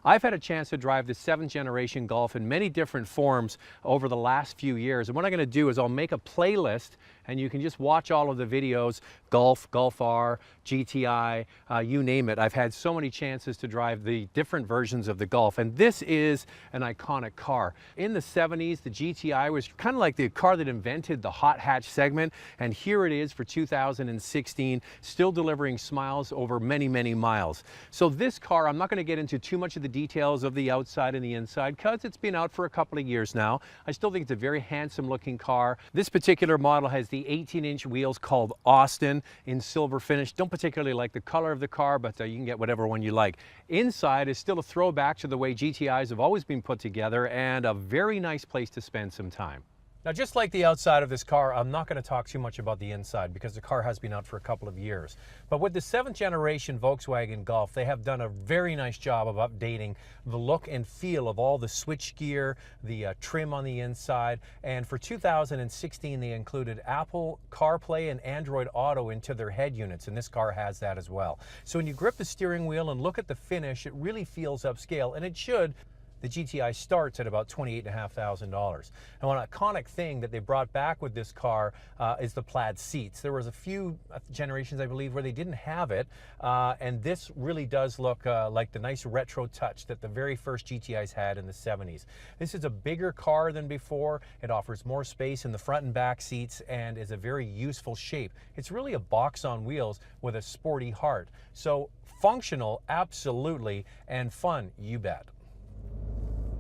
I've had a chance to drive the 7th generation Golf in many different forms over the last few years. And what I'm going to do is I'll make a playlist and you can just watch all of the videos, Golf, Golf R, GTI, you name it. I've had so many chances to drive the different versions of the Golf, and this is an iconic car. In the 70s, the GTI was kind of like the car that invented the hot hatch segment, and here it is for 2016, still delivering smiles over many, many miles. So this car, I'm not going to get into too much of the details of the outside and the inside because it's been out for a couple of years now. I still think it's a very handsome looking car. This particular model has the 18-inch wheels called Austin in silver finish. Don't particularly like the color of the car, but you can get whatever one you like. Inside is still a throwback to the way GTIs have always been put together, and a very nice place to spend some time. Now, just like the outside of this car, I'm not going to talk too much about the inside because the car has been out for a couple of years. But with the 7th generation Volkswagen Golf, they have done a very nice job of updating the look and feel of all the switchgear, the trim on the inside. And for 2016, they included Apple CarPlay and Android Auto into their head units, and this car has that as well. So when you grip the steering wheel and look at the finish, it really feels upscale, and it should. The GTI starts at about $28,500. And one iconic thing that they brought back with this car is the plaid seats. There was a few generations, I believe, where they didn't have it, and this really does look like the nice retro touch that the very first GTIs had in the 70s. This is a bigger car than before. It offers more space in the front and back seats and is a very useful shape. It's really a box on wheels with a sporty heart. So functional, absolutely, and fun, you bet.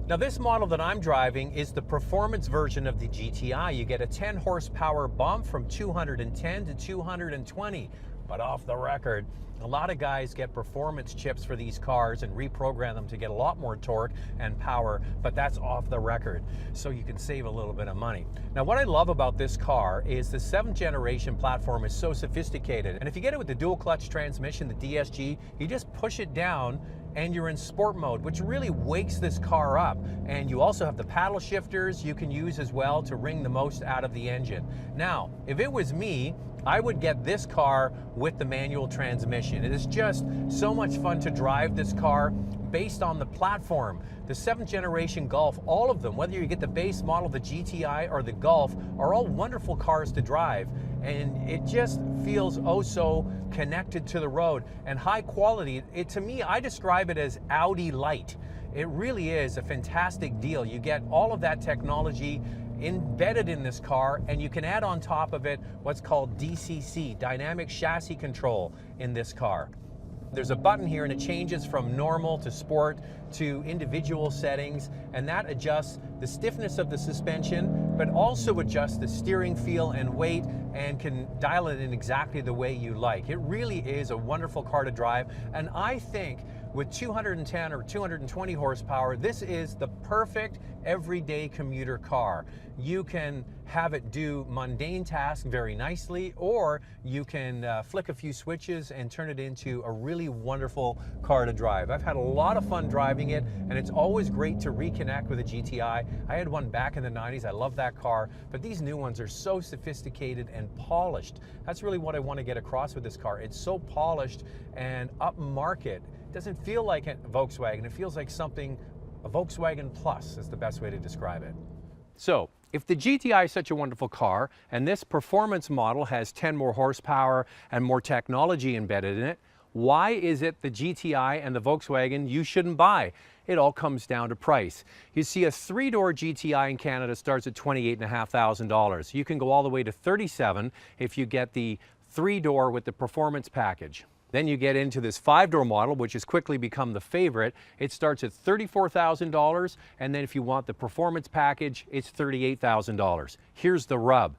Now, this model that I'm driving is the performance version of the GTI. You get a 10 horsepower bump from 210 to 220. But off the record, a lot of guys get performance chips for these cars and reprogram them to get a lot more torque and power, but that's off the record, so you can save a little bit of money. Now, what I love about this car is the 7th generation platform is so sophisticated. And if you get it with the dual clutch transmission, the DSG, you just push it down and you're in sport mode, which really wakes this car up. And you also have the paddle shifters you can use as well to wring the most out of the engine. Now, if it was me, I would get this car with the manual transmission. It is just so much fun to drive this car based on the platform. The 7th generation Golf, all of them, whether you get the base model, the GTI or the Golf, are all wonderful cars to drive. And it just feels oh so connected to the road and high quality. To me, I describe it as Audi Light. It really is a fantastic deal. You get all of that technology embedded in this car, and you can add on top of it what's called DCC, Dynamic Chassis Control, in this car. There's a button here and it changes from normal to sport to individual settings, and that adjusts the stiffness of the suspension, but also adjusts the steering feel and weight and can dial it in exactly the way you like. It really is a wonderful car to drive, and I think with 210 or 220 horsepower, this is the perfect everyday commuter car. You can have it do mundane tasks very nicely, or you can flick a few switches and turn it into a really wonderful car to drive. I've had a lot of fun driving it, and it's always great to reconnect with a GTI. I had one back in the 90s. I love that car, but these new ones are so sophisticated and polished. That's really what I want to get across with this car. It's so polished and upmarket. It doesn't feel like a Volkswagen. It feels like something, a Volkswagen Plus is the best way to describe it. So, if the GTI is such a wonderful car, and this performance model has 10 more horsepower and more technology embedded in it, why is it the GTI and the Volkswagen you shouldn't buy? It all comes down to price. You see, a 3-door GTI in Canada starts at $28,500. You can go all the way to $37,000 if you get the 3-door with the performance package. Then you get into this 5-door model, which has quickly become the favorite. It starts at $34,000, and then if you want the performance package, it's $38,000. Here's the rub.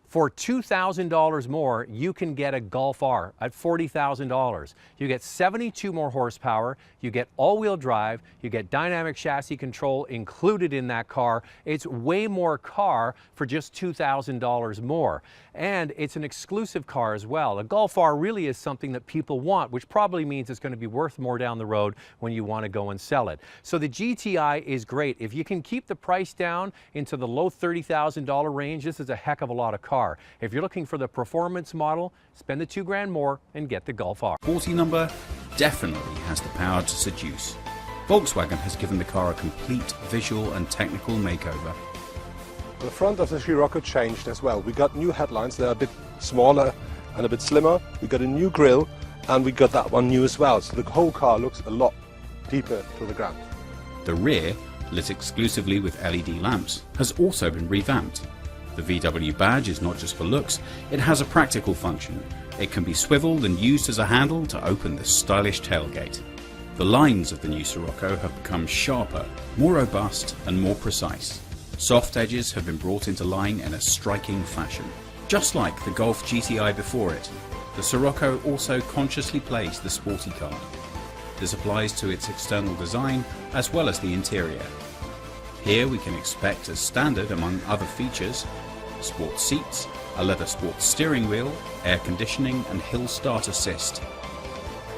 For $2,000 more, you can get a Golf R at $40,000. You get 72 more horsepower, you get all-wheel drive, you get dynamic chassis control included in that car. It's way more car for just $2,000 more. And it's an exclusive car as well. A Golf R really is something that people want, which probably means it's going to be worth more down the road when you want to go and sell it. So the GTI is great. If you can keep the price down into the low $30,000 range, this is a heck of a lot of car. If you're looking for the performance model, spend the $2,000 more and get the Golf R. 40 number definitely has the power to seduce. Volkswagen has given the car a complete visual and technical makeover. The front of the Scirocco changed as well. We got new headlights, they're a bit smaller and a bit slimmer. We got a new grille and we got that one new as well. So the whole car looks a lot deeper to the ground. The rear, lit exclusively with LED lamps, has also been revamped. The VW badge is not just for looks, it has a practical function. It can be swiveled and used as a handle to open the stylish tailgate. The lines of the new Scirocco have become sharper, more robust and more precise. Soft edges have been brought into line in a striking fashion. Just like the Golf GTI before it, the Scirocco also consciously plays the sporty card. This applies to its external design as well as the interior. Here we can expect as standard among other features, sport seats, a leather sports steering wheel, air conditioning and hill start assist.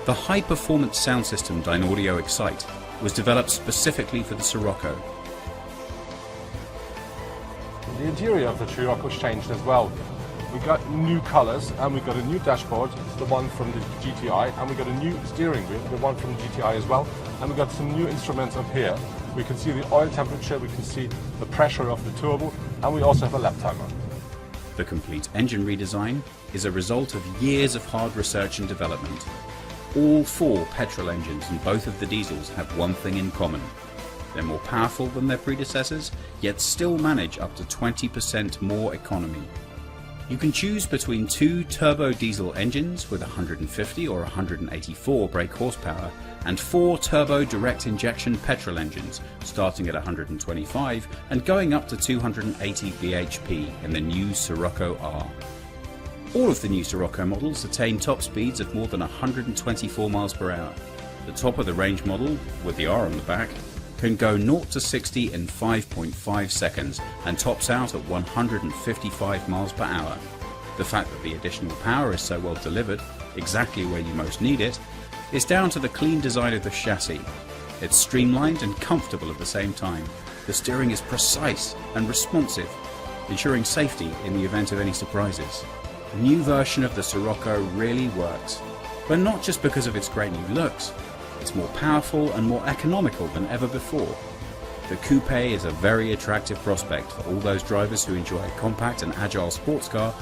The high-performance sound system Dynaudio Excite was developed specifically for the Scirocco. The interior of the Scirocco's changed as well. We got new colours and we got a new dashboard, it's the one from the GTI, and we got a new steering wheel, the one from the GTI as well, and we got some new instruments up here. We can see the oil temperature, we can see the pressure of the turbo, and we also have a lap timer. The complete engine redesign is a result of years of hard research and development. All 4 petrol engines and both of the diesels have one thing in common. They're more powerful than their predecessors, yet still manage up to 20% more economy. You can choose between 2 turbo diesel engines with 150 or 184 brake horsepower and 4 turbo direct injection petrol engines starting at 125 and going up to 280 bhp in the new Scirocco R. All of the new Scirocco models attain top speeds of more than 124 miles per hour. The top of the range model, with the R on the back, can go 0 to 60 in 5.5 seconds and tops out at 155 miles per hour. The fact that the additional power is so well delivered, exactly where you most need it, is down to the clean design of the chassis. It's streamlined and comfortable at the same time. The steering is precise and responsive, ensuring safety in the event of any surprises. The new version of the Scirocco really works, but not just because of its great new looks. It's more powerful and more economical than ever before. The coupe is a very attractive prospect for all those drivers who enjoy a compact and agile sports car